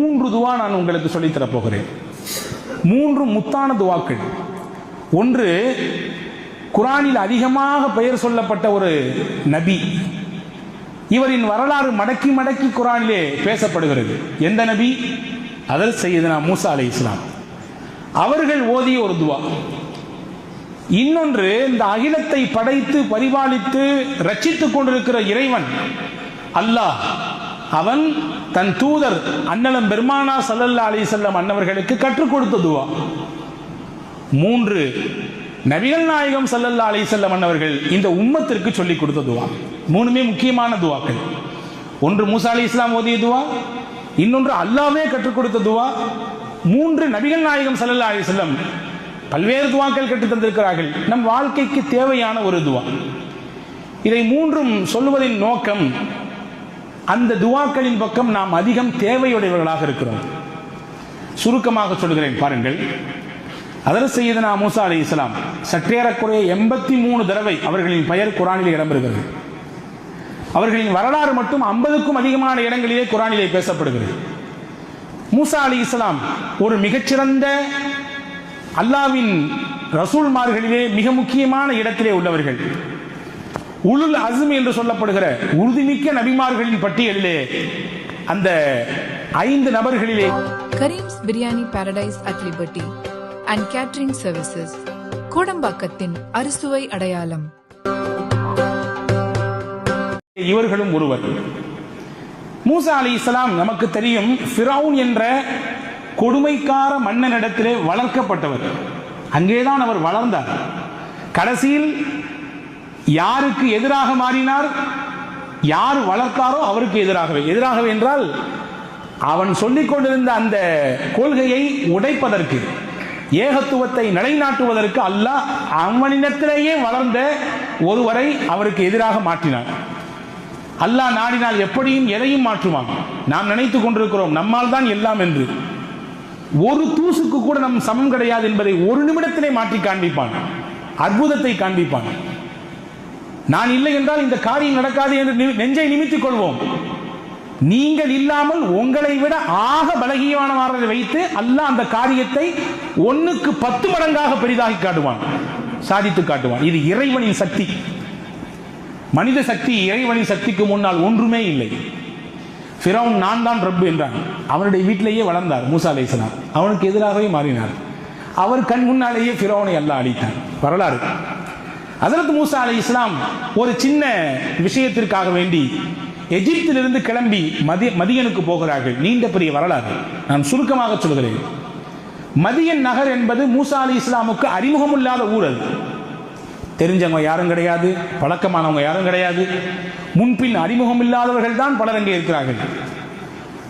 3 துவா நான் உங்களுக்கு சொல்லித்தரப் போகிறேன். 3 முத்தான துவாக்கள். ஒன்று, குரானில் அதிகமாக பெயர் சொல்லப்பட்ட ஒரு நபி, இவரின் வரலாறு மடக்கி மடக்கி குரானிலே பேசப்படுகிறது. எந்த நபி? ஹதரத் சையதுனா மூசா அலைஹிஸ்ஸலாம் அவர்கள் ஓதிய ஒரு துவா. இன்னொன்று, இந்த அகிலத்தை படைத்து பரிபாலித்து ரட்சித்துக் கொண்டிருக்கிற இறைவன் அல்லாஹ், அவன் தன் தூதர் அன்னலம் பெருமானா ஸல்லல்லாஹு அலைஹி வஸல்லம் அன்னவர்களுக்கு கற்றுக் கொடுத்த துவா. 3, நபிகள் நாயகம் ஸல்லல்லாஹு அலைஹி வஸல்லம் அன்னவர்கள் இந்த உம்மத்திற்கு சொல்லிக் கொடுத்த துவா. 3மே முக்கியமான துவாக்கள். ஒன்று மூசா அலைஹிஸ்ஸலாம் ஓதிய துவா, இன்னொன்று அல்லாஹ்வே கற்றுக் கொடுத்த துவா, 3 நபிகள் நாயகம் ஸல்லல்லாஹு அலைஹி வஸல்லம் பல்வேறு துவாக்கள் கற்றுத் தந்திருக்கிறார்கள். நம் வாழ்க்கைக்கு தேவையான ஒரு துவா. இதை 3ம் சொல்லுவதின் நோக்கம், அந்த துவாக்களின் பக்கம் நாம் அதிகம் தேவையுடையவர்களாக இருக்கிறோம். சுருக்கமாக சொல்கிறேன், பாருங்கள். ஹதரத் சையதுனா மூசா அலைஹிஸ்ஸலாம் சற்றேறக்குறைய 83 தடவை அவர்களின் பெயர் குரானிலே இடம்பெறுகிறது. அவர்களின் வரலாறு மட்டும் 50க்கும் அதிகமான இடங்களிலே குரானிலே பேசப்படுகிறது. மூசா அலைஹிஸ்ஸலாம் ஒரு மிகச்சிறந்த அல்லாஹ்வின் ரசூல்மார்களிலே மிக முக்கியமான இடத்திலே உள்ளவர்கள். உலுல் அஸ்ம் என்று சொல்லப்படுகிற உறுதிமிக்க நபிமார்களின் பட்டியலிலே அந்த 5 நபர்களிலே Kareem's biryani paradise at liberty and catering services, கோடம்பாக்கத்தின் அறுசுவை அடையாளம். இவர்களும் ஒருவர். மூசா அலைஹிஸ்ஸலாம் நமக்கு தெரியும், ஃபிரௌன் என்ற கொடுமைக்கார மன்னனிடத்திலே வளர்க்கப்பட்டவர். அங்கேதான் அவர் வளர்ந்தார். கடைசியில் யாருக்கு எதிராக மாறினார்? யார் வளர்த்தாரோ அவருக்கு எதிராகவே என்றால், அவன் சொல்லிக் கொண்டிருந்த அந்த கொள்கையை உடைப்பதற்கு, ஏகத்துவத்தை நிலைநாட்டுவதற்கு அல்லாஹ் அவனிடத்திலேயே வளர்ந்த ஒருவரை அவருக்கு எதிராக மாற்றினார். அல்லாஹ் நாடினால் எப்படியும் எதையும் மாற்றுவான். நாம் நினைத்துக் கொண்டிருக்கிறோம் நம்மால் தான் எல்லாம் என்று. ஒரு தூசுக்கு கூட நம் சமம் கிடையாது என்பதை ஒரு நிமிடத்திலே மாற்றி காண்பிப்பான். அற்புதத்தை காண்பிப்பான். நான் இல்லை என்றால் இந்த காரியம் நடக்காது என்று நெஞ்சை நிமித்திக் கொள்வோம். நீங்கள் இல்லாமல் உங்களை விட ஆக பலகீனமானவரை வைத்து அல்லாஹ் அந்த காரியத்தை 1க்கு 10 மடங்காக பெரிதாகி காட்டுவான், சாதித்து காட்டுவான். இது இறைவனின் சக்தி. மனித சக்தி இறைவனின் சக்திக்கு முன்னால் ஒன்றுமே இல்லை. ஃபிரௌன் நான் தான் ரப்பு என்றான். அவனுடைய வீட்டிலேயே வளர்ந்தார் மூசா அலைஹிஸ்ஸலாம். அவனுக்கு எதிராகவே மாறினார். அவர் கண் முன்னாலேயே ஃபிரௌனை அல்லாஹ் அழித்தான். வரலாறு. ஹஜ்ரத் மூசா அலைஹிஸ்ஸலாம் ஒரு சின்ன விஷயத்திற்காக வேண்டி எகிப்திலிருந்து கிளம்பி மதியனுக்கு போகிறார்கள். நீண்ட பெரிய வரலாறு, நான் சுருக்கமாக சொல்கிறேன். மதியன் நகர் என்பது மூசா அலைஹிஸ்ஸலாமுக்கு அறிமுகமில்லாத ஊர். அது தெரிஞ்சவங்க யாரும் கிடையாது, பழக்கமானவங்க யாரும் கிடையாது, முன்பின் அறிமுகம் இல்லாதவர்கள் தான் பலர் அங்கே இருக்கிறார்கள்.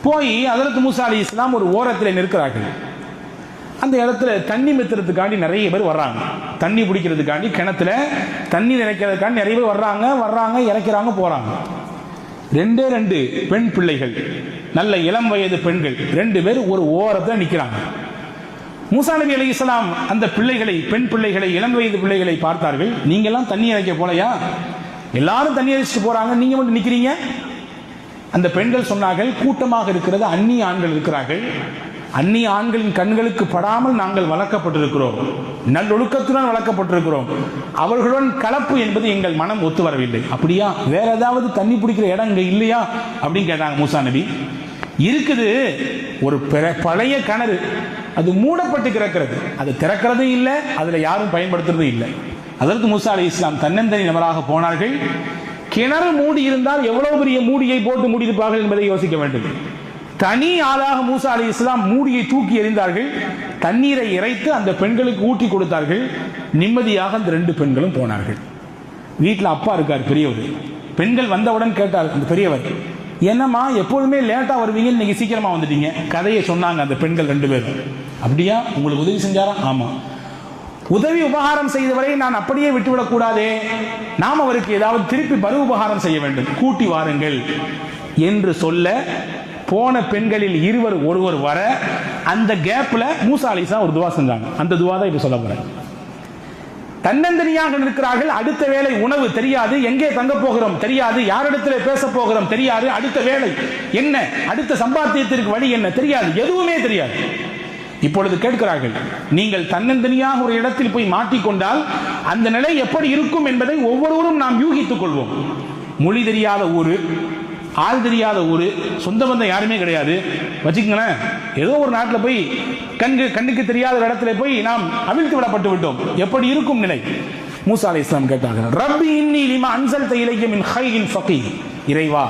போய் ஹஜ்ரத் மூசா அலைஹிஸ்ஸலாம் ஒரு ஓரத்தில் நிற்கிறார்கள். அந்த இடத்துல தண்ணி மெத்துறதுக்காண்டி நிறைய பேர் வர்றாங்க. தண்ணி பிடிக்கிறதுக்காண்டி கிணத்துல தண்ணி நினைக்கிறதுக்காண்டி நிறைய பேர் வர்றாங்க இறக்கிறாங்க, போறாங்க. 2 பெண் பிள்ளைகள், நல்ல இளம் வயது பெண்கள் 2 பேர் ஒரு ஓரத்தில் நிற்கிறாங்க. மூசா நபி அலைஹிஸ்ஸலாம் அந்த பிள்ளைகளை, பெண் பிள்ளைகளை, இளம் வயது பிள்ளைகளை பார்த்தார்கள். நீங்க எல்லாம் தண்ணி இறைக்க போலையா? எல்லாரும் தண்ணி இறைச்சிட்டு போறாங்க, நீங்க மட்டும் நிக்கிறீங்க. அந்த பெண்கள் சொன்னார்கள், கூட்டமாக இருக்கிறது அந்நிய ஆண்கள் இருக்கிறார்கள். அந்நிய ஆண்களின் கண்களுக்கு படாமல் நாங்கள் வளர்க்கப்பட்டிருக்கிறோம், நல்லொழுக்கத்துடன் வளர்க்கப்பட்டிருக்கிறோம். அவர்களுடன் கலப்பு என்பது எங்கள் மனம் ஒத்து வரவில்லை. அப்படியா? வேற ஏதாவது தண்ணி பிடிக்கிற இடம் இங்க இல்லையா அப்படின்னு கேட்டாங்க மூசா நபி. இருக்குது, ஒரு பழைய கிணறு, அது மூடப்பட்டு கிடக்கிறது, அது திறக்கிறதும் இல்லை, அதுல யாரும் பயன்படுத்துறதும் இல்லை. அதற்கு மூசா அலைஹிஸ்ஸலாம் தன்னந்தனி நபராக போனார்கள். கிணறு மூடி இருந்தால் எவ்வளவு பெரிய மூடியை போட்டு மூடியிருப்பார்கள் என்பதை யோசிக்க வேண்டும். தனி ஆளாக மூசா அலைஹிஸ்ஸலாம் மூடியை தூக்கி எறிந்தார்கள். தண்ணீரை இறைத்து அந்த பெண்களுக்கு ஊட்டி கொடுத்தார்கள். நிம்மதியாக அந்த 2 பெண்களும் போனார்கள். வீட்டில் அப்பா இருக்கார், பெரியவர். பெண்கள் வந்தவுடன் கேட்டார் அந்த பெரியவர், என்னம்மா எப்போதுமே லேட்டா வருவீங்க, இன்னைக்கு சீக்கிரமா வந்துட்டீங்க? கதையை சொன்னாங்க அந்த பெண்கள் 2 பேரும். அப்படியா, உங்களுக்கு உதவி செஞ்சாரா? ஆமா. உதவி உபகாரம் செய்தவரை நான் அப்படியே விட்டுவிடக் கூடாதே, நாம் அவருக்கு ஏதாவது திருப்பி மறு உபகாரம் செய்ய வேண்டும், கூட்டி வாருங்கள் என்று சொல்ல, போன பெண்களில் ஒருவர் வர, அந்த கேப்ல மூசா அலைஹிஸ்ஸலாம் ஒரு துவா செஞ்சாங்க. அந்த துவா தான் இப்ப சொல்ல போறேன். தன்னந்தனியாக இருக்கிறார்கள். அடுத்த வேளை உணவு தெரியாது, எங்கே தங்க போகிறோம் தெரியாது, யாரிடத்தில் பேச போகிறோம் தெரியாது, அடுத்த வேளை என்ன, அடுத்த சம்பாத்தியத்திற்கு வழி என்ன தெரியாது, எதுவுமே தெரியாது. இப்பொழுது கேட்கிறார்கள், நீங்கள் தன்னந்தனியாக ஒரு இடத்தில் போய் மாட்டிக்கொண்டால் அந்த நிலை எப்படி இருக்கும் என்பதை ஒவ்வொருவரும் நாம் யூகித்துக் கொள்வோம். மொழி தெரியாத ஊரு, ஆள் தெரியாத ஊரு, சொந்த பந்தம் யாருமே கிடையாது வச்சுக்கங்களேன். ஏதோ ஒரு நாட்டில் போய் கண்ணுக்கு தெரியாத இடத்துல போய் நாம் அவிழ்த்து விடப்பட்டு விட்டோம். எப்படி இருக்கும் நிலை? மூசா அலைஹிஸ்ஸலாம் கேட்டார்கள், ரப்பி இன்னி லிமா அன்ஸல்த இலைய மின் கைரின் ஃபகீர். இறைவா,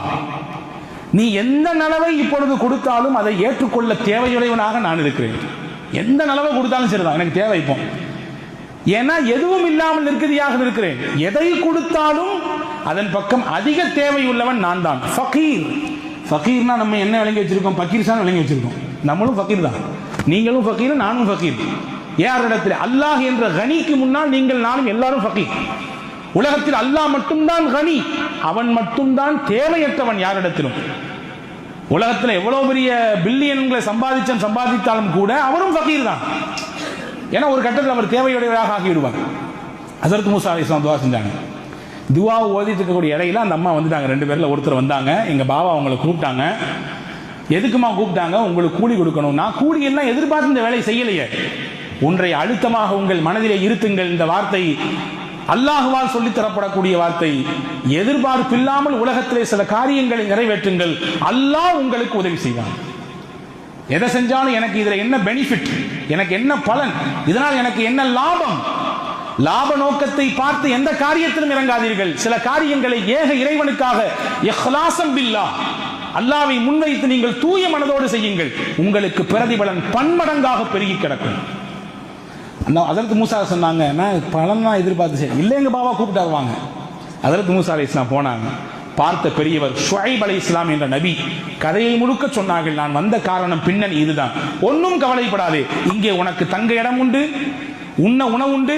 நீ எந்த நலவை இப்பொழுது கொடுத்தாலும் அதை ஏற்றுக்கொள்ள தேவையுடையவனாக நான் இருக்கிறேன். எந்த நலவை கொடுத்தாலும் சரிதான், எனக்கு தேவை. இப்போ ஏன்னா எதுவும் இல்லாமல் நிற்கதியாக இருக்கிறேன். எதை கொடுத்தாலும் அதன் பக்கம் அதிக தேவை உள்ளவன் நான் தான். ஃபகீர், ஃபகீர்னா நம்ம என்ன விளங்கி வச்சிருக்கோம்? பக்கீர்சான் விளங்கி வச்சிருக்கோம். நம்மளும் ஃபகீர் தான், நீங்களும் ஃபகீர், நானும் ஃபகீர். யாரிடத்தில்? அல்லாஹ் என்ற கனிக்கு முன்னால் நீங்கள் நானும் எல்லாரும் ஃபகீர். உலகத்தில் அல்லாஹ் மட்டும்தான் கனி, அவன் மட்டும்தான் தேவையற்றவன் யாரிடத்திலும். உலகத்தில் எவ்வளவு பெரிய பில்லியன்களை சம்பாதித்தாலும் கூட அவரும் ஃபகீர் தான். ஏன்னா ஒரு கட்டத்தில் அவர் தேவையுடையவராக ஆகிவிடுவார். ஹஸரத் மூசா அலைஹிஸ்ஸலாம் துவா செஞ்சாங்க. துவாவை ஓதிட்டு இருக்கக்கூடிய இடையில அந்த அம்மா வந்துட்டாங்க. 2 பேர்ல ஒருத்தர் வந்தாங்க. எங்க பாபா அவங்களை கூப்பிட்டாங்க. எதுக்குமா கூப்பிட்டாங்க? உங்களுக்கு கூலி கொடுக்கணும். நான் கூலி எல்லாம் எதிர்பார்த்து இந்த வேலையை செய்யலையே. ஒன்றை அழுத்தமாக உங்கள் மனதிலே இருத்துங்கள். இந்த வார்த்தை அல்லாஹுவால் சொல்லித் தரப்படக்கூடிய வார்த்தை. எதிர்பார்ப்பில்லாமல் உலகத்திலே சில காரியங்களை நிறைவேற்றுங்கள், அல்லாஹ் உங்களுக்கு உதவி செய்வான். எதை செஞ்சாலும் எனக்கு இதுல என்ன பெனிஃபிட், எனக்கு என்ன பலன், இதனால் எனக்கு என்ன லாபம், லாப நோக்கத்தை பார்த்து எந்த காரியத்திலும் இறங்காதீர்கள். சில காரியங்களை ஏக இறைவனுக்காக இஹ்லாஸம் பில்லாஹ், அல்லாஹ்வை முன்வைத்து நீங்கள் தூய மனதோடு செய்யுங்கள். உங்களுக்கு பிரதிபலன் பன்மடங்காக பெருகி கிடக்கும். ஹஸரத் மூசா சொன்னாங்க, நான் பலன் தான் எதிர்பார்த்து சரி இல்லை, எங்க பாபா கூப்பிட்டாரு வாங்க. ஹஸரத் மூசா அலைஹிஸ்ஸலாம் போனாங்க. பார்த்த பெரியவர் ஷுஐப் அலைஹிஸ்ஸலாம் என்ற நபி கதையை முழுக்க சொன்னார்கள். நான் வந்த காரணம் பின்னணி இதுதான். ஒன்றும் கவலைப்படாதே, இங்கே உனக்கு தங்க இடம் உண்டு, உண்ண உணவு உண்டு,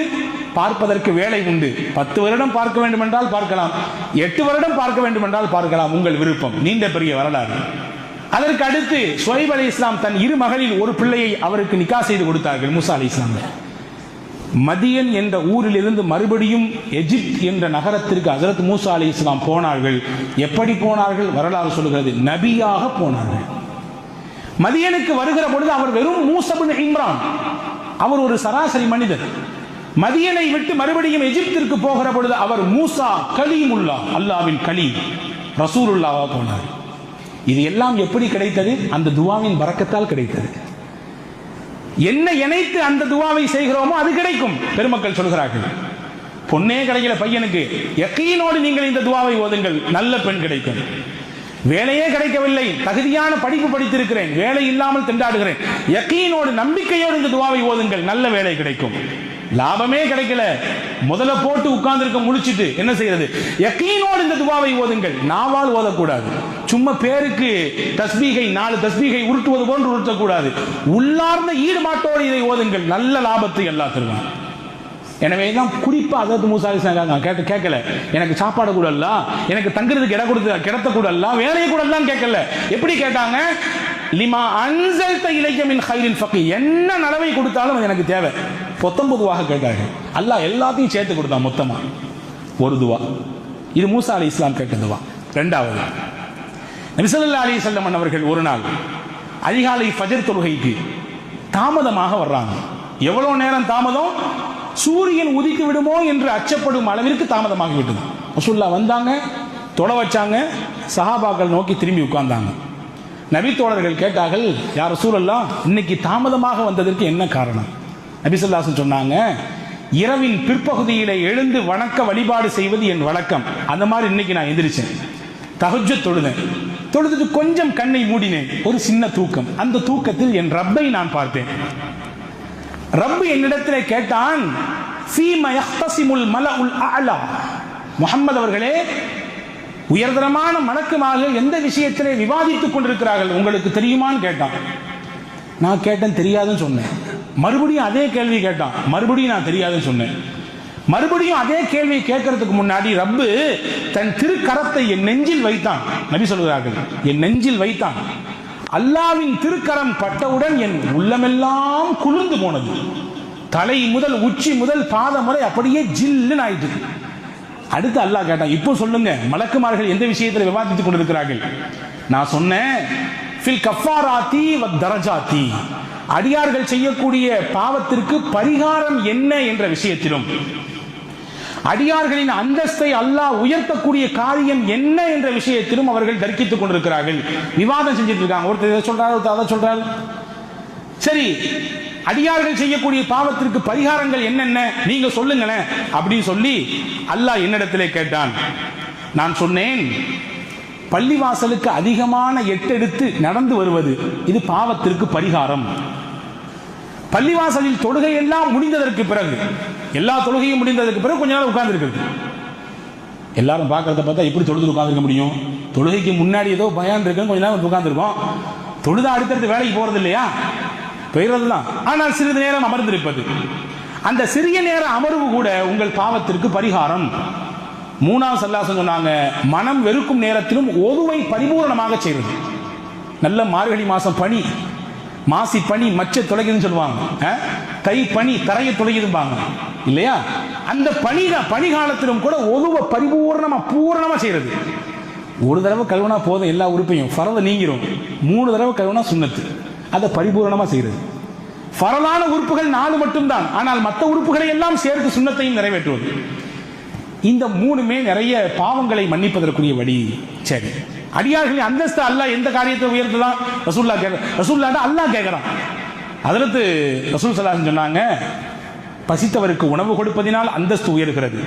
பார்ப்பதற்கு வேலை உண்டு. 10 வருடம் பார்க்க வேண்டும் என்றால் பார்க்கலாம், 8 வருடம் பார்க்க வேண்டும் என்றால் பார்க்கலாம், உங்கள் விருப்பம். நீண்ட பெரிய வரலாறு. அதற்கு அடுத்து ஷுஐப் அலைஹிஸ்ஸலாம் தன் 2 மகளில் ஒரு பிள்ளையை அவருக்கு நிக்கா செய்து கொடுத்தார்கள். மூசா அலைஹிஸ்ஸலாம் மதியன் என்ற ஊரில் இருந்து மறுபடியும் எஜிப்த் என்ற நகரத்திற்கு ஹஸரத் மூசா அலைஹிஸ்ஸலாம் போனார்கள். எப்படி போனார்கள்? வரலாறு சொல்கிறது, நபியாக போனார்கள். மதியனுக்கு வருகிற பொழுது அவர் வெறும் மூஸா பின் இம்ரான், அவர் ஒரு சராசரி மனிதர். மதியனை விட்டு மறுபடியும் எஜிப்திற்கு போகிற பொழுது அவர் மூசா கலீமுல்லாஹ், அல்லாஹ்வின் கலீம், ரசூலுல்லாஹ் போனார். இது எல்லாம் எப்படி கிடைத்தது? அந்த துவாவின் பரக்கத்தால் கிடைத்தது. என்ன இணைத்து அந்த துவாவை செய்கிறோமோ அது கிடைக்கும். பெருமக்கள் சொல்கிறார்கள், பொண்ணே கிடைக்கல பையனுக்கு, யக்கீனோடு நீங்கள் இந்த துவாவை ஓதுங்கள், நல்ல பெண் கிடைக்கும். வேலையே கிடைக்கவில்லை, தகுதியான படிப்பு படித்திருக்கிறேன், வேலை இல்லாமல் திண்டாடுகிறேன், யக்கீனோடு நம்பிக்கையோடு இந்த துவாவை ஓதுங்கள், நல்ல வேலை கிடைக்கும். லாபமே கிடைக்கல, முதல்ல போட்டு உட்கார்ந்திருக்க முடிச்சிட்டு என்ன செய்யறது? யக்கீனோடு இந்த துவாவை ஓதுங்கள். நாவால் ஓதக்கூடாது, சும்மா பேருக்கு தஸ்பீகை 4 தஸ்பீகை உருட்டுவது போன்று உருட்டக்கூடாது. உள்ளார்ந்த ஈடுபாட்டோடு இதை ஓதுங்கள், நல்ல லாபத்தை அல்லாஹ் தருவான். எனவே தான் குறிப்பா ஹஸரத் மூசா அலைஹிஸ்ஸலாம் கேட்கல, எனக்கு சாப்பாடு கூட இல்ல, எனக்கு தங்குறதுக்கு இடம் கொடுத்து கிடத்த கூட இல்ல, வேலையை கூட இல்லன்னு கேட்கல. எப்படி கேட்டாங்க? லிமா அன்ஸல்த இலைய மின் கைரின் ஃபகீர், என்ன நலவை கொடுத்தாலும் அது எனக்கு தேவை. 19 கேட்டாங்க. அல்லாஹ் எல்லாத்தையும் சேர்த்து கொடுத்தான் மொத்தமா. ஒரு துவா இது மூசா அலைஹிஸ்ஸலாம் கேட்ட துவா. 2வது, நபி ஸல்லல்லாஹு அலைஹி வஸல்லம் அவர்கள் ஒரு நாள் அதிகாலை ஃபஜர் தொழுகைக்கு தாமதமாக வர்றாங்க. எவ்வளவு நேரம் தாமதம்? சூரியன் உதித்து விடுமோ என்று அச்சப்படும் அளவிற்கு தாமதமாகி விட்டது. ரசூலுல்லாஹ் வந்தாங்க, தொழ வச்சாங்க, சஹாபாக்கள் நோக்கி திரும்பி உட்கார்ந்தாங்க. நபி தோழர்கள் கேட்டார்கள், யா ரசூலல்லாஹ், இன்னைக்கு தாமதமாக வந்ததற்கு என்ன காரணம்? நபி ஸல்லல்லாஹு அலைஹி வஸல்லம் சொன்னாங்க, இரவின் பிற்பகுதியிலே எழுந்து வணக்க வழிபாடு செய்வது என் வழக்கம். அந்த மாதிரி இன்னைக்கு நான் எந்திரிச்சேன், தஹஜ்ஜுத் தொழுதுட்டு கொஞ்சம் கண்ணை மூடினேன், ஒரு சின்ன தூக்கம். அந்த தூக்கத்தில் என் ரப்பை நான் பார்த்தேன். ரப்பு என்னிடத்திலே கேட்டான், ஃபீமா யஹ்தஸிமுல் மலஉல் அஅலா, முஹம்மது அவர்களே, உயர்தரமான மலக்குமார்கள் எந்த விஷயத்திலே விவாதித்துக் கொண்டிருக்கிறார்கள் உங்களுக்கு தெரியுமான்னு கேட்டான். நான் கேட்டேன், தெரியாதுன்னு சொன்னேன். மறுபடியும் அதே கேள்வி கேட்டான், மறுபடியும் நான் தெரியாதுன்னு சொன்னேன். மறுபடியும் அதே கேள்வியை கேட்கறதுக்கு முன்னாடி ரப்பு தன் திருக்கரத்தை என் நெஞ்சில் வைத்தான். நபி சொல்கிறார்கள், என் நெஞ்சில் வைத்தான். அல்லாஹ்வின் திருக்கரம் பட்டவுடன் என் உள்ளமெல்லாம் குளிர்ந்து போனது. தலை முதல் உச்சி முதல் பாதம் வரை அப்படியே ஜில்லுன்னு ஆயிட்டு. அடுத்து அல்லாஹ் கேட்டான், இப்போ சொல்லுங்க மலக்குமார்கள் எந்த விஷயத்தில் விவாதித்துக் கொண்டிருக்கிறார்கள்? நான் சொன்னேன், ஃபில் கஃபாராத்தி வ தரஜாத்தி, அடியார்கள் செய்யக்கூடிய பாவத்திற்கு பரிகாரம் என்ன என்ற விஷயத்திலும், அடியார்களின் அந்தஸ்தை அல்லாஹ் உயர்த்தக்கூடிய காரியம் என்ன என்ற விஷயத்திலும் அவர்கள் தர்க்கித்துக் கொண்டிருக்கிறார்கள், விவாதம் செஞ்சிட்டு இருக்காங்க. ஒருத்தர் இதை சொல்றாரு, ஒருத்தர் அதை சொல்றாரு. சரி, அடியார்கள் செய்யக்கூடிய பாவத்திற்கு பரிகாரங்கள் என்னென்ன நீங்க சொல்லுங்களேன் அப்படின்னு சொல்லி அல்லாஹ் என்னிடத்திலே கேட்டான். நான் சொன்னேன், பள்ளிவாசலுக்கு அதிகமான எட்டெடுத்து நடந்து வருவது இது பாவத்திற்கு பரிகாரம். பள்ளிவாசலில் தொழுகை எல்லாம் முடிந்ததற்கு பிறகு, எல்லா தொழுகையும் முடிந்ததற்கு பிறகு கொஞ்ச நேரம் உட்கார்ந்து இருக்கிறது. எல்லாரும் பார்க்கறத பார்த்தா எப்படி தொழுது உட்கார்ந்துருக்க முடியும்? தொழுகைக்கு முன்னாடி ஏதோ பயான் இருக்கு, கொஞ்ச நேரம் உட்கார்ந்துருக்கோம். தொழுதா அடுத்தடுத்து வேலைக்கு போறது இல்லையா? பெயர்தான். ஆனால் சிறிது நேரம் அமர்ந்திருப்பது, அந்த சிறிய நேர அமர்வு கூட உங்கள் பாவத்திற்கு பரிகாரம். மூணாவது சல்லாசம் சொன்னாங்க, மனம் வெறுக்கும் நேரத்திலும் ஒதுவை பரிபூர்ணமாக செய்வது. நல்ல மார்கழி மாசம் பனி, மாசி பனி மச்ச தொலைக்குதுன்னு சொல்லுவாங்க, தை பனி தரைய தொலைக்குதும்பாங்க இல்லையா? அந்த பனிகாலத்திலும் கூட ஒதுவை பூரணமா செய்யறது. ஒரு தடவை கழுவுனா போதும், எல்லா உறுப்பையும் ஃபரத நீங்கிரும். 3 தடவை கழுவுனா சுன்னத்து, அதை பரிபூர்ணமா செய்யறது. ஃபரலான உறுப்புகள் 4 மட்டும்தான், ஆனால் மற்ற உறுப்புகளை எல்லாம் சேர்த்து சுன்னத்தையும் நிறைவேற்றுவது. இந்த 3மே நிறைய பாவங்களை மன்னிப்பதற்குரிய வழி. சரி, அடியார்களின் அந்தஸ்து அல்லாஹ் எந்த காரியத்தை உயர்த்துதான்? ரசூலுல்லாஹ் அல்லாஹ் கேட்கிறான். அதற்கு ரசூல் ஸல்லல்லாஹு அலைஹி வஸல்லம் சொன்னாங்க, பசித்தவருக்கு உணவு கொடுப்பதினால் அந்தஸ்து உயர்கிறது,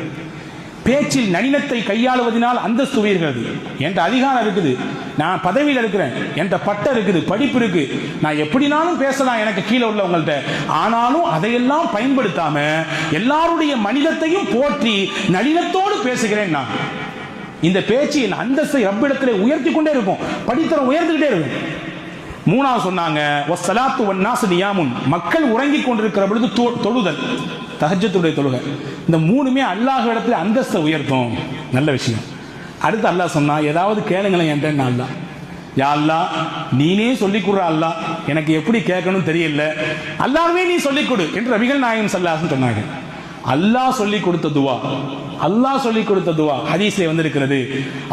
பேச்சில் நளினத்தை கையாளுவதனால் அந்தஸ்து உயர்கிறது. என்கிட்ட அதிகாரம் இருக்குது, நான் பதவியில் இருக்கிறேன், என்கிட்ட பட்டம் இருக்குது, படிப்பு இருக்கு, நான் எப்படினாலும் பேசலாம் எனக்கு கீழே உள்ளவங்கள்ட்ட. ஆனாலும் அதையெல்லாம் பயன்படுத்தாம எல்லாருடைய மனிதத்தையும் போற்றி நளினத்தோடு பேசுகிறேன் நான். இந்த பேச்சு என் அந்தஸ்தை ரப்பிடத்திலே உயர்த்தி கொண்டே இருக்கும், படித்தரம் உயர்ந்துகிட்டே இருக்கும். மூணாவது சொன்னாங்க, வஸ்ஸலாத்து வன்னாஸு நியாமுன், மக்கள் உறங்கிக் கொண்டிருக்கிற பொழுது தொழுதல், தஹஜ்ஜுடைய தொழுகை. இந்த 3மே அல்லாஹ்விடத்தில் அந்தஸ்தை உயர்த்தும். நல்ல விஷயம். அடுத்து அல்லாஹ் சொன்னா, ஏதாவது கேளுங்களேன் என்கிட்ட. அல்லாஹ், யா அல்லாஹ் நீனே சொல்லிக் கொடுற அல்லாஹ், எனக்கு எப்படி கேட்கணும் தெரியல, அல்லாஹ்வே நீ சொல்லிக் கொடு என்று நபிகள் நாயகம் ஸல்லல்லாஹு அலைஹி வஸல்லம் சொன்னாங்க. அல்லாஹ் சொல்லிக் கொடுத்த துவா, அல்லாஹ் சொல்லிக் கொடுத்த துவா ஹதீஸ்ல வந்திருக்கிறது.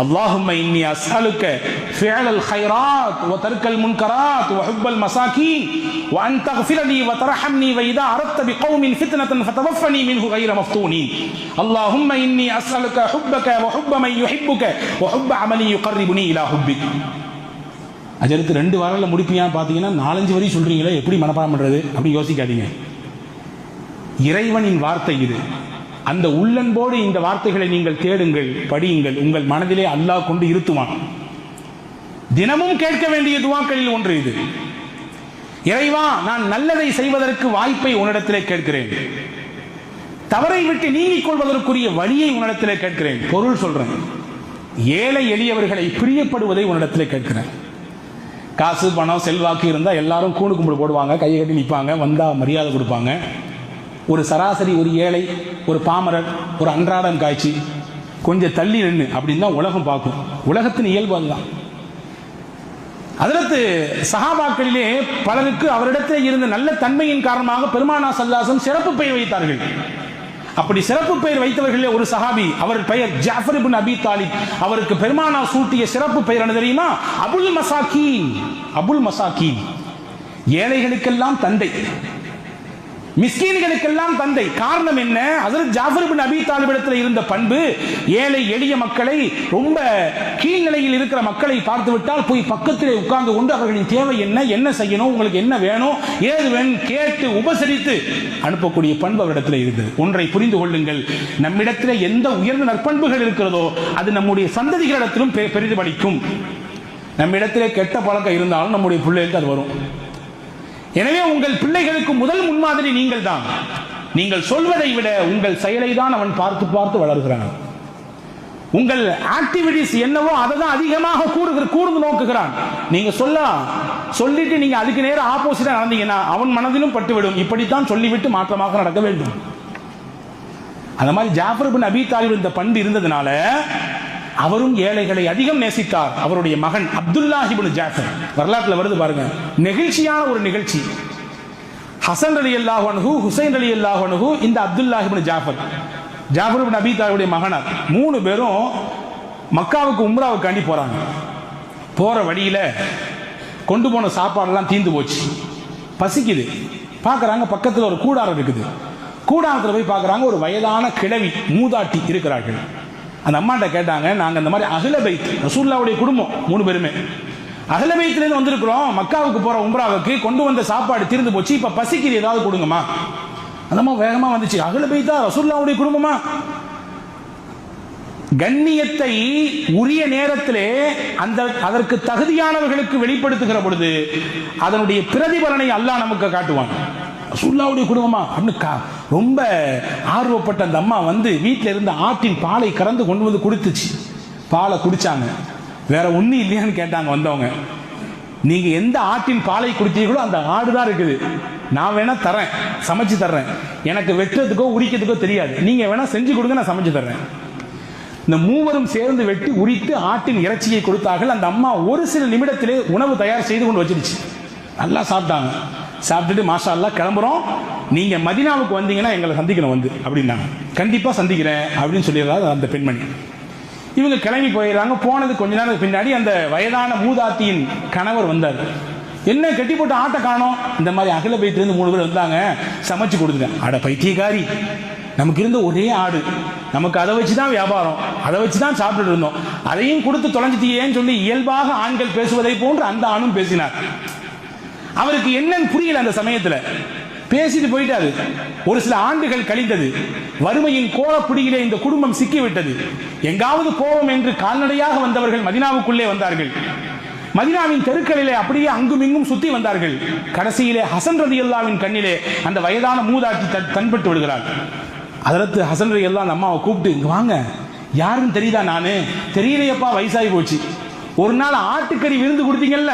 அல்லாஹும்ம இன்னி அஸ்அலுக ஃபிஅலல் கைராத் வ தர்க்கல் முன்கராத் வ ஹுப்பல் மசாகீன் வ அன் தக்ஃபிரலி வ தர்ஹம்னி வ இதா அரத்த பிகௌமின் ஃபித்னதன் ஃபதவஃபனி மின்ஹு கைர மஃப்தூனின். அல்லாஹும்ம இன்னி அஸ்அலுக ஹுப்பக வ ஹுப்ப மன் யுஹிப்புக வ ஹுப்ப அமலி யுகர்ரிபுனி இலா ஹுப்பிக். அஜர்த்து 2 வாரத்துல முடிப்பியா பாத்தீங்கன்னா 4-5 வரி சொல்றீங்களே, எப்படி மனப்பாடம் பண்றது அப்படி யோசிக்காதீங்க. இறைவனின் வார்த்தை இது. அந்த உள்ளன்போடு இந்த வார்த்தைகளை நீங்கள் தேடுங்கள், படியுங்கள். உங்கள் மனதிலே அல்லாஹ் கொண்டு இருத்துவான். தினமும் கேட்க வேண்டிய துவாக்களில் ஒன்று இது. இறைவா, நான் நல்லதை செய்வதற்கு வாய்ப்பை உன்னிடத்திலே கேட்கிறேன், தவறை விட்டு நீங்கிக் கொள்வதற்குரிய வழியை உன்னிடத்திலே கேட்கிறேன். பொருள் சொல்றேன், ஏழை எளியவர்களை பிரியப்படுவதை உன்னிடத்திலே கேட்கிறேன். காசு பணம் செல்வாக்கு இருந்தால் எல்லாரும் கூணு கும்பிடு போடுவாங்க, கையை கட்டி நிற்பாங்க, வந்தா மரியாதை கொடுப்பாங்க. ஒரு சராசரி, ஒரு ஏழை, ஒரு பாமரர், ஒரு அன்றாடம் காய்ச்சி கொஞ்சம் தள்ளி நின்று அப்படின்னு தான் உலகம் பார்க்கும். உலகத்தின் இயல்பு அதுதான். அதற்கு சஹாபாக்களிலே பலருக்கு அவரிடத்தில் இருந்த நல்ல தன்மையின் காரணமாக பெருமானார் ஸல்லல்லாஹு அலைஹி வஸல்லம் சிறப்பு பெயர் வைத்தார்கள். அப்படி சிறப்பு பெயர் வைத்தவர்களே ஒரு சஹாபி, அவர் பெயர் ஜாஃபர் இப்னு அபி தாலிப். அவருக்கு பெருமானார் சூட்டிய சிறப்பு பெயர் என்ன தெரியுமா? அபுல் மசாகீன். அபுல் மசாகீன், ஏழைகளுக்கெல்லாம் தந்தை, மிஸ்கீன்களுக்கெல்லாம் தந்தை. காரணம் என்ன? ஹஜ்ரத் ஜாஃபர் இப்னு அபி தாலிப் இடத்தில் இருந்த பண்பு, ஏழை எளிய மக்களை, ரொம்ப கீழ்நிலையில் இருக்கிற மக்களை பார்த்து விட்டால் போய் பக்கத்திலே உட்கார்ந்து கொண்டு அவர்களின் தேவை என்ன, என்ன செய்யணும், உங்களுக்கு என்ன வேணும், ஏது வேணும் கேட்டு உபசரித்து அனுப்பக்கூடிய பண்பு அவரிடத்தில் இருந்தது. ஒன்றை புரிந்து கொள்ளுங்கள், நம்மிடத்தில் எந்த உயர்ந்த நற்பண்புகள் இருக்கிறதோ அது நம்முடைய சந்ததிகளிடத்திலும் பெரிதுபடிக்கும். நம்மிடத்திலே கெட்ட பழக்கம் இருந்தாலும் நம்முடைய பிள்ளைகளுக்கு அது வரும். எனவே உங்கள் பிள்ளைகளுக்கு முதல் முன்மாதிரி நீங்கள் தான். நீங்கள் சொல்வதை விட உங்கள் செயலை தான் அவன் பார்த்து பார்த்து வளர்கிறான். உங்கள் ஆக்டிவிட்டிஸ் என்னவோ அதை தான் அதிகமாக கூர்ந்து நோக்குகிறான். நீங்க சொல்லிட்டு நீங்க அதுக்கு நேரம் ஆப்போசிட்டா நடந்தீங்கன்னா அவன் மனதிலும் பட்டுவிடும். இப்படித்தான் சொல்லிவிட்டு மாற்றமாக நடக்க வேண்டும். அந்த மாதிரி ஜாஃபர் இப்னு அபி தாலிப் இந்த பண்பு இருந்ததுனால அவரும் ஏழைகளை அதிகம் நேசித்தார். அவருடைய மகன் அப்துல்லாஹ் இப்னு ஜாஃபர், வரலாற்றில் வருது பாருங்க, நெகிழ்ச்சியான ஒரு நிகழ்ச்சி. ஹசன் ரலியல்லாஹு அன்ஹு, ஹுசைன் ரலியல்லாஹு அன்ஹு, இந்த அப்துல்லாஹ் இப்னு ஜாஃபர் இப்னு அபீ தாலிபுடைய மகனார், 3 பேரும் மக்காவுக்கு உம்ராவுக்காண்டி போறாங்க. போற வழியில கொண்டு போன சாப்பாடெல்லாம் தீந்து போச்சு. பசிக்குது. பார்க்குறாங்க பக்கத்தில் ஒரு கூடாரம் இருக்குது. கூடாரத்தில் போய் பார்க்குறாங்க ஒரு வயதான கிழவி மூதாட்டி இருக்கிறார்கள். அந்த அம்மாட்ட கேட்டாங்க, நாங்கள் இந்த மாதிரி அஹ்ல பைத் ரசூலுல்லாஹ்வுடைய குடும்பம் 3 பேருமே அஹ்ல பைத்லேருந்து வந்திருக்கிறோம், மக்காவுக்கு போகிற உம்ராவுக்கு கொண்டு வந்த சாப்பாடு தீர்ந்து போச்சு, இப்போ பசிக்குது, ஏதாவது கொடுங்கம்மா. அந்த அம்மா வேகமாக வந்துச்சு, அஹ்ல பைத்தா ரசூலுல்லாஹ்வுடைய குடும்பமா? கண்ணியத்தை உரிய நேரத்திலே அதற்கு தகுதியானவர்களுக்கு வெளிப்படுத்துகிற பொழுது அதனுடைய பிரதிபலனை அல்லாஹ் நமக்கு காட்டுவான். ரசூலுல்லாஹ்வுடைய குடும்பமா அப்படின்னு ரொம்ப ஆர்வப்பட்ட அந்த அம்மா வந்து வீட்டில் இருந்த ஆட்டின் பாலை கறந்து கொண்டு வந்து கொடுத்துச்சு. பாலை குடிச்சாங்க. வேற ஒன்றும் இல்லையான்னு கேட்டாங்க வந்தவங்க. நீங்க எந்த ஆட்டின் பாலை குடித்தீர்களோ அந்த ஆடு தான் இருக்குது, நான் வேணா தரேன், சமைச்சு தர்றேன், எனக்கு வெட்டுறதுக்கோ உரிக்கிறதுக்கோ தெரியாது, நீங்க வேணா செஞ்சு கொடுங்க, நான் சமைச்சு தர்றேன். இந்த 3 சேர்ந்து வெட்டி உரித்து ஆட்டின் இறைச்சியை கொடுத்தார்கள். அந்த அம்மா ஒரு சில நிமிடத்திலே உணவு தயார் செய்து கொண்டு வச்சிருச்சு. நல்லா சாப்பிட்டாங்க. சாப்பிட்டுட்டு மாஷா அல்லாஹ் கிளம்புறோம், நீங்க மதீனாவுக்கு வந்தீங்கன்னா எங்களை சந்திக்கணும் வந்து அப்படின்னாங்க. கண்டிப்பா சந்திக்கிறேன் அப்படின்னு சொல்லிடுறாரு அந்த பெண்மணி. இவங்க கிளம்பி போயிடுறாங்க. போனது கொஞ்ச நேரம் பின்னாடி அந்த வயதான மூதாட்டியின் கணவர் வந்தார். என்ன கட்டி போட்டு ஆட்டை காணோம்? இந்த மாதிரி அகல பைத்திலிருந்து 3 பேர் வந்தாங்க, சமைச்சு கொடுத்துட்டேன். அட பைத்தியக்காரி, நமக்கு இருந்த ஒரே ஆடு, நமக்கு அதை வச்சு தான் வியாபாரம், அதை வச்சு தான் சாப்பிட்டு இருந்தோம், அதையும் கொடுத்து தொலைஞ்சிட்டியேன்னு சொல்லி இயல்பாக ஆண்கள் பேசுவதை போன்று அந்த ஆணும் பேசினார். அவருக்கு என்னன்னு புரியல. அந்த சமயத்தில் பேசிட்டு போயிட்டாரு. ஒரு சில ஆண்டுகள் கழிந்தது. வறுமையின் கோலப்பிடியிலே இந்த குடும்பம் சிக்கிவிட்டது. எங்காவது போவோம் என்று கால்நடையாக வந்தவர்கள் மதீனாவுக்குள்ளே வந்தார்கள். மதீனாவின் தெருக்களிலே அப்படியே அங்கும் இங்கும் சுத்தி வந்தார்கள். கடைசியிலே ஹசன் ரலியல்லாஹுவின் கண்ணிலே அந்த வயதான மூதாட்டி தன்பட்டு விடுகிறார். அதற்கு ஹசன் ரலியல்லாஹு அந்த அம்மாவை கூப்பிட்டு, இங்க வாங்க, யாருன்னு தெரியுதா? நானு தெரியலையப்பா, வயசாகி போச்சு. ஒரு நாள் ஆட்டுக்கறி விருந்து கொடுத்தீங்கல்ல,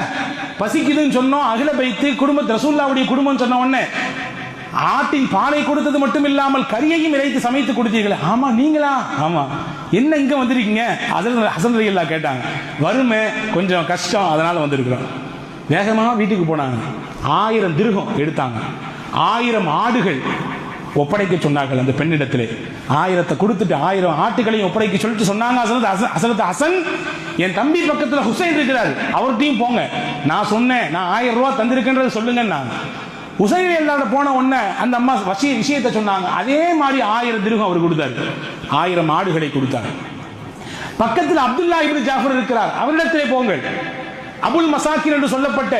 பசிக்குதுன்னு சொன்னோம், அகல பைத்து குடும்பம் ரசூலுல்லாஹ்வுடைய குடும்பம் சொன்ன உடனே ஆட்டின் பாலை கொடுத்தது மட்டும் இல்லாமல் கறியையும் இறைத்து சமைத்து கொடுத்தீங்களே. ஆமா, நீங்களா? ஆமா. என்ன இங்க வந்திருக்கீங்க? ஹசன் ரலியல்லாஹு கேட்டாங்க. வறுமை, கொஞ்சம் கஷ்டம், அதனால வந்திருக்கிறோம். வேகமாக வீட்டுக்கு போனாங்க. 1000 திர்ஹம் எடுத்தாங்க. 1000 ஆடுகள் ஒப்படைக்க சொன்னார்கள் அந்த பெண்ணிடத்திலே. 1000 கொடுத்துட்டு 1000 ஆட்டுகளையும் ஒப்படைக்க சொல்லிட்டு சொன்னாங்க. ஹசன், என் தம்பி பக்கத்தில் ஹுசைன் இருக்கிறார், அவர்கிட்டையும் போங்க, நான் சொன்னேன், நான் 1000 ரூபாய் தந்திருக்கேன்றது சொல்லுங்க. ஹுசைன் எல்லாரோட போன உடனே அந்த அம்மா விஷயத்தை சொன்னாங்க. அதே மாதிரி 1000 திர்ஹம் அவர் கொடுத்தாரு. 1000 ஆடுகளை கொடுத்தார். பக்கத்தில் அப்துல்லாஹ் இப்னு ஜாஃபர் இருக்கிறார், அவரிடத்திலே போங்கள். அபுல் மசாக்கின் என்று சொல்லப்பட்ட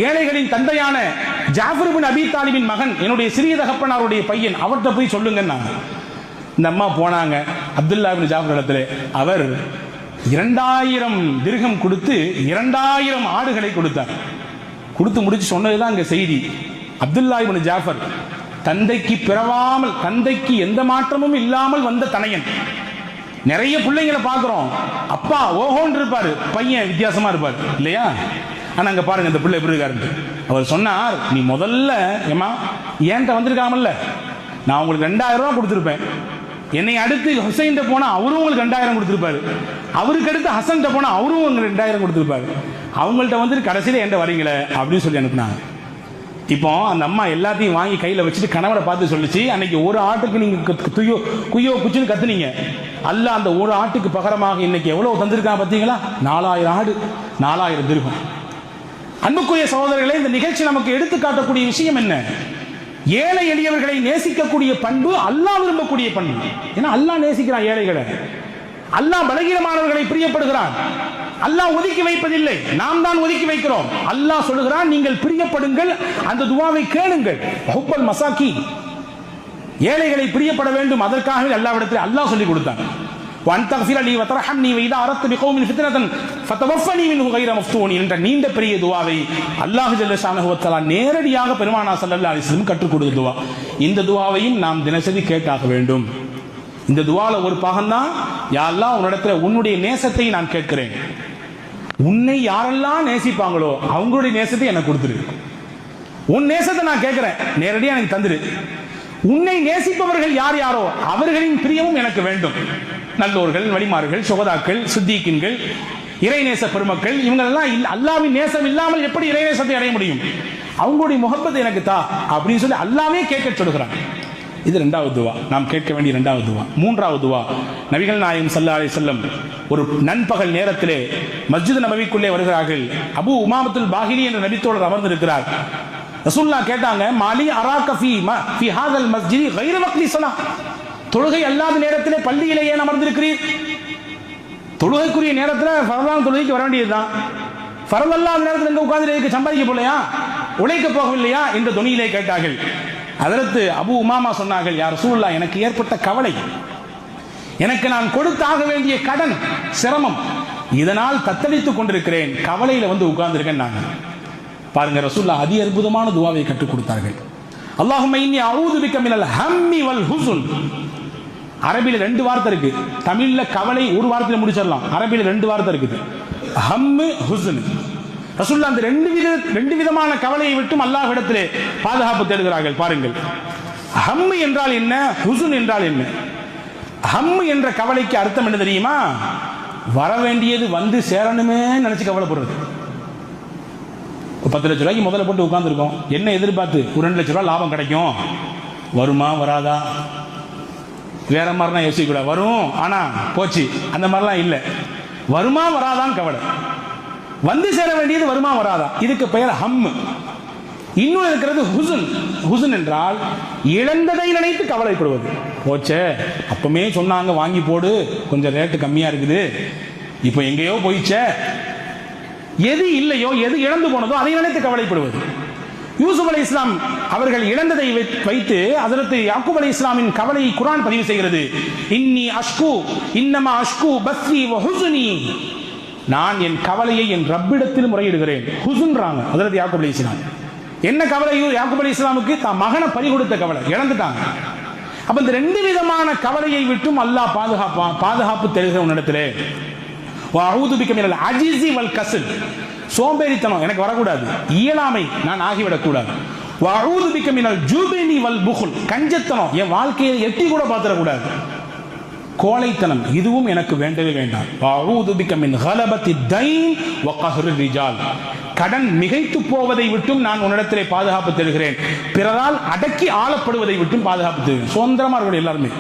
ஏழைகளின் தந்தையான ஜாஃபர் இப்னு அபீ தாலிபின் மகன், என்னுடைய சிறிய தகப்பனாருடைய பையன், அவர்கிட்ட போய் சொல்லுங்க. இந்த அம்மா போனாங்க அப்துல்லாஹ் இப்னு ஜாஃபர் இடத்திலே. அவர் 2000 திர்ஹம் கொடுத்து 2000 ஆடுகளை கொடுத்தார். கொடுத்து முடிச்சு சொன்னதுதான் அங்க செய்தி. அப்துல்லாஹ் இப்னு ஜாஃபர் தந்தைக்கு பிறவாமல், தந்தைக்கு எந்த மாற்றமும் இல்லாமல் வந்த தனையன். நிறைய பிள்ளைங்களை பார்க்கிறோம், அப்பா ஓஹோன்னு இருப்பாரு, பையன் வித்தியாசமா இருப்பார் இல்லையா? ஆனா அங்க பாருங்க இந்த பிள்ளை எப்படி இருக்காரு. அவர் சொன்னார், நீ முதல்ல ஏமா ஏன்ட்ட வந்திருக்காமல்ல, நான் உங்களுக்கு 2000 ரூபாய் கொடுத்துருப்பேன். என்னை அடுத்து ஹுசைன் போனா அவரும் உங்களுக்கு 2000 கொடுத்துருப்பாரு. அவருக்கு அடுத்து ஹசன் போனா அவரும் உங்களுக்கு 2000 கொடுத்துருப்பாரு. அவங்கள்ட்ட வந்துட்டு கடைசியில என்கிட்ட வரீங்களே அப்படின்னு சொல்லி அனுப்புனாங்க. இப்போ அந்த அம்மா எல்லாத்தையும் வாங்கி கையில வச்சுட்டு கணவரை பார்த்து சொல்லிச்சு, அன்னைக்கு ஒரு ஆட்டுக்கு நீங்க குய்யோ குச்சின்னு கத்துனீங்க, அல்லாஹ் அந்த ஒரு ஆட்டுக்கு பகரமாக இன்னைக்கு எவ்வளவு தந்திருக்கான் பார்த்தீங்களா? 4000 ஆடு, 4000 திர்ஹம். அன்புக்குரிய சகோதரர்களே, இந்த நிகழ்ச்சி நமக்கு எடுத்து காட்டக்கூடிய விஷயம் என்ன? ஏழை எளியவர்களை நேசிக்கக்கூடிய பண்பு அல்லாஹ் விரும்பக்கூடிய பண்பு. ஏன்னா அல்லாஹ் நேசிக்கிறான் ஏழைகளை, அல்லாஹ் பலகீனமானவர்களை பிரியப்படுகிறான். அல்லாஹ் ஒதுக்கி வைப்பதில்லை, நாம் தான் ஒதுக்கி வைக்கிறோம். அல்லாஹ் சொல்லுகிறான், நீங்கள் பிரியப்படுங்கள், அந்த துஆவை கேளுங்கள். ஹுப்பல் மசாக்கி, ஏழைகளை பிரியப்பட வேண்டும், அதற்காகவே அல்லாஹ்விடத்தில் அல்லாஹ் சொல்லி கொடுத்தான். வன் தக்ஃபிர லி வ தர்ஹம்னி வ இதா அரத்து பிகௌமின் ஃபித்னதன் ஃபதவஃபனி மின்ஹு கைர மஃப்தூன் என்ற நீண்ட பெரிய துஆவை அல்லாஹ் ஜல்ல ஷானஹு வ தஆலா நேரடியாக பெருமானார் ஸல்லல்லாஹு அலைஹி வஸல்லம் கற்றுக் கொடுத்த துஆ. இந்த துஆவையும் நாம் தினசரி கேட்டாக வேண்டும். இந்த துஆல ஒரு பாகம்தான், யா அல்லாஹ் உன்னிடத்துல உன்னுடைய நேசத்தை நான் கேட்கிறேன். உன்னை யாரெல்லாம் நேசிப்பாங்களோ அவங்களுடைய நேசத்தை எனக்கு கொடுத்துரு. உன் நேசத்தை நான் கேட்கிறேன், நேரடியாக எனக்கு தந்துரு. உன்னை நேசிப்பவர்கள் யார் யாரோ அவர்களின் பிரியமும் எனக்கு வேண்டும். நல்லோர்கள், வலிமார்கள், சுகதாக்கள், சித்திகீன்கள், இறைநேச பெருமக்கள், இவங்க எல்லாம் அல்லாஹ்வின் நேசம் இல்லாமல் எப்படி இறைநேசத்தை அடைய முடியும்? அவங்களுடைய முஹப்பத் எனக்கு தா அப்படின்னு சொல்லி அல்லாமே கேட்க சொல்கிறாங்க. இது இரண்டாவது துவா, நாம் கேட்க வேண்டிய இரண்டாவது துவா. மூன்றாவது துவா, நபிகள் நாயகம் ஸல்லல்லாஹு அலைஹி வஸல்லம் ஒரு நண்பகல் நேரத்திலே மஸ்ஜித் நபவிக்குள்ளே வருகிறார்கள். அபூ உமாமத்துல் பாஹிலி என்ற நபித்தோழர் அமர்ந்திருக்கிறார். ரசூலுல்லாஹ் கேட்டாங்க, மாலி அராக ஃபீ ஹாதல் மஸ்ஜிதி கைர வக்தி ஸலாஹ், தொழுகை அல்லாத நேரத்திலே பள்ளியிலே ஏன் அமர்ந்திருக்கிறீர்? தொழுகைக்குரிய நேரத்தில் ஃபர்லான தொழுகைக்கு வர வேண்டியதுதான். ஃபர்ல் அல்லாத நேரத்தில் எங்க உட்கார்ந்து சம்பாதிக்க போலையா, உழைக்க போகவில்லையா என்ற துணியிலே கேட்டார்கள். அதற்கு அபூ உமாமா சொன்னார்கள், யா ரசூலுல்லாஹ், எனக்கு ஏற்பட்ட கவலை, எனக்கு நான் கொடுத்தாக வேண்டிய கடன் சிரமம், இதனால் தத்தளித்துக் கொண்டிருக்கிறேன், கவலையில வந்து உட்கார்ந்திருக்கேன். நாங்கள் பாருங்க, ரசூலுல்லாஹ் அதி அற்புதமான துவாவை கற்றுக் கொடுத்தார்கள். அல்லாஹும்ம இன்னி அஊது பிக மினல் ஹம்மி வல் ஹுஸ்ன். அரபியில 2 வார்த்தை இருக்கு, தமிழ்ல கவலை ஒரு வார்த்தையில முடிச்சிடலாம், அரபியில 2 வார்த்தை இருக்குது, ஹம்மு ஹுஸ்ன். ரசூலுல்லாஹ் அந்த ரெண்டு விதமான கவலையை விட்டும் அல்லாஹ்விடத்திலே பாதுகாப்பு தேடுகிறார்கள். பாருங்கள், ஹம்மு என்றால் என்ன, ஹுஸ்ன் என்றால் என்ன? ஹம்மு என்ற கவலைக்கு அர்த்தம் என்ன தெரியுமா? வர வேண்டியது வந்து சேரணுமே நினைச்சு கவலைப்படுறது. 10 லட்ச ரூபாய்க்கு முதல்ல போட்டு உட்கார்ந்துருக்கோம், என்ன எதிர்பார்த்து ஒரு 2 லட்ச ரூபாய் லாபம் கிடைக்கும், வருமா வராதா, வேற மாதிரிலாம் யோசிக்கூடாது, வரும் ஆனா போச்சு அந்த மாதிரிலாம் இல்லை, வருமா வராதான் கவலை, வந்து சேர வேண்டியது வருமா வராதா, இதுக்கு பெயர் ஹம். இன்னும் இருக்கிறது ஹுஸ்ன். ஹுஸ்ன் என்றால் இழந்ததை நினைத்து கவலைப்படுவது. போச்சே, அப்பமே சொன்னாங்க வாங்கி போடு, கொஞ்சம் ரேட்டு கம்மியா இருக்குது, இப்போ எங்கேயோ போயிச்சே, எது இல்லையோ எது இழந்து போனதோ அதை நினைத்து கவலைப்படுவது. யூசுப் அலைஹிஸ்ஸலாம் அவர்கள் இழந்ததை வைத்து ஹஜ்ரத் யாக்கூப் அலைஹிஸ்ஸலாமின் கவலையை குர்ஆன் பதிவு செய்கிறது. இன்னி அஷ்கு இன்னமா அஷ்கு பஸ்ரி வ ஹுஸ்னி, நான் என் கவலையை என் ரப்பிடத்தில் முறையிடுகிறேன். ஹுஸ்ன்றாங்க ஹஜ்ரத் யாக்கூப் அலைஹிஸ்ஸலாம். என்ன கவலை யாக்கூப் அலைஹிஸ்ஸலாமுக்கு? தான் மகனை பறி கொடுத்த கவலை, இழந்துட்டாங்க. அப்ப இந்த 2 விதமான கவலையை விட்டும் அல்லாஹ் பாதுகாப்பு தருகிற உன்னிடத்திலே. வஅஊது பிக மினல் அஜிஸி வல் கஸ்ல், சோம்பேறித்தனம் எனக்கு வரக்கூடாது, இயலாமை நான் ஆகிவிடக் கூடாது. வஅஊது பிக மினல் ஜுப்னி வல் புக்ல், கஞ்சத்தனம் என் வாழ்க்கையை எட்டி கூட பாத்திரக்கூடாது, கோழைத்தனம் இதுவும் எனக்கு வேண்டவே வேண்டாம். வஅஊது பிக மின் கலபத்தி தைன் வ கஹ்ரி ரிஜால், கடன் மிகைத்து போவதை விட்டும் நான் உன்னிடத்திலே பாதுகாப்பு தருகிறேன், பிறரால் அடக்கி ஆளப்படுவதை விட்டும் பாதுகாப்பு தருகிறேன். சுதந்திரமா இருக்கணும் எல்லாருமே,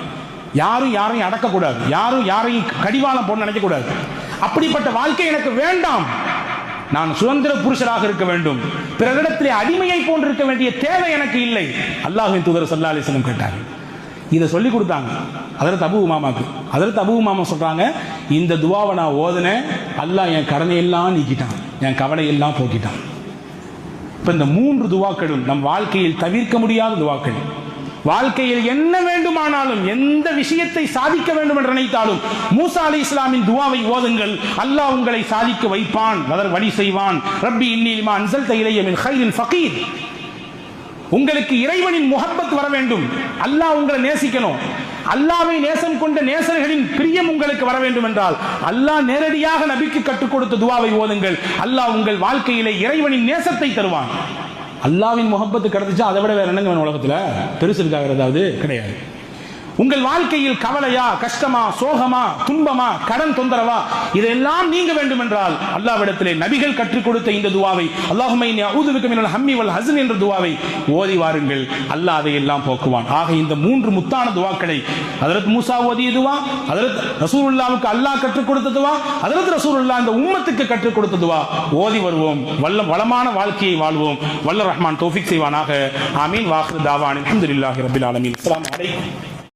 யாரும் யாரையும் அடக்கக்கூடாது, யாரும் யாரையும் கடிவாளம் போட நினைக்க கூடாது. அப்படிப்பட்ட வாழ்க்கை எனக்கு வேண்டாம், நான் சுதந்திர புருஷராக இருக்க வேண்டும், பிறரிடத்திலே அடிமையை போன்றிருக்க வேண்டிய தேவை எனக்கு இல்லை. அல்லாஹ்வின் தூதர் ஸல்லல்லாஹு அலைஹி வஸல்லம் கேட்டார்கள், இதை சொல்லி கொடுத்தாங்க ஹஜ்ரத் அபூ உமாமாக்கு. ஹஜ்ரத் அபூ உமாமா சொல்றாங்க, இந்த துவாவை நான் ஓதுனேன், அல்லாஹ் என் கடனை எல்லாம் நீக்கிட்டான், என் கவலை எல்லாம் போக்கிட்டான். இப்ப இந்த 3 துவாக்களும் நம் வாழ்க்கையில் தவிர்க்க முடியாத துவாக்கள். வாழ்க்கையில் என்ன வேண்டுமானாலும் எந்த விஷயத்தை சாதிக்க வேண்டும் என்று நினைத்தாலும் மூசா அலைஹிஸ்ஸலாமின் துவாவை ஓதுங்கள், அல்லாஹ் உங்களை சாதிக்க வைப்பான், அதற்கு வழி செய்வான். ரப்பி இன்னி லிமா அன்ஸல்த இலைய மின் கைரின் ஃபகீர், உங்களுக்கு இறைவனின் முஹப்பத் வர வேண்டும், அல்லாஹ் உங்களை நேசிக்கணும், அல்லாஹ்வை நேசம் கொண்ட நேசர்களின் பிரியம் உங்களுக்கு வர வேண்டும் என்றால் அல்லாஹ் நேரடியாக நபிக்கு கற்றுக் கொடுத்த துவாவை ஓதுங்கள், அல்லாஹ் உங்கள் வாழ்க்கையிலே இறைவனின் நேசத்தை தருவான். அல்லாஹ்வின் முஹப்பத்து கிடைச்சா அதை விட வேற என்னங்க வேணும் உலகத்துல? பெருசு இருக்காக ஏதாவது கிடையாது. உங்கள் வாழ்க்கையில் கவலையா, கஷ்டமா, சோகமா, துன்பமா, கடன் தொந்தரவா, இதெல்லாம் நீங்க வேண்டும் என்றால் அல்லாஹ்விடத்திலே நபிகள் கற்றுக் கொடுத்த இந்த துவாவை, அல்லாஹும்ம இன்னி அஊது பிக மினல் ஹம்மி வல் ஹஸ்ன் என்ற துவாவை ஓதி வாருங்கள், அல்லாஹ் அதையெல்லாம் போக்குவான். ஆக இந்த 3 முத்தான துவாக்களை ஹஜ்ரத் மூசா ஓதிய துவா, ஹஜ்ரத் ரசூலுல்லாஹ்வுக்கு அல்லாஹ் கற்றுக் கொடுத்த துவா, ஹஜ்ரத் ரசூலுல்லாஹ் இந்த உம்மத்துக்கு கற்றுக் கொடுத்த துவா ஓதி வருவோம், வளமான வாழ்க்கையை வாழ்வோம். வல்ல ரஹ்மான் தௌஃபீக் செய்வானாக. ஆமீன். வாஹிரு தாவான் அல்ஹம்துலில்லாஹி ரப்பில் ஆலமீன். அஸ்ஸலாமு அலைக்கும்.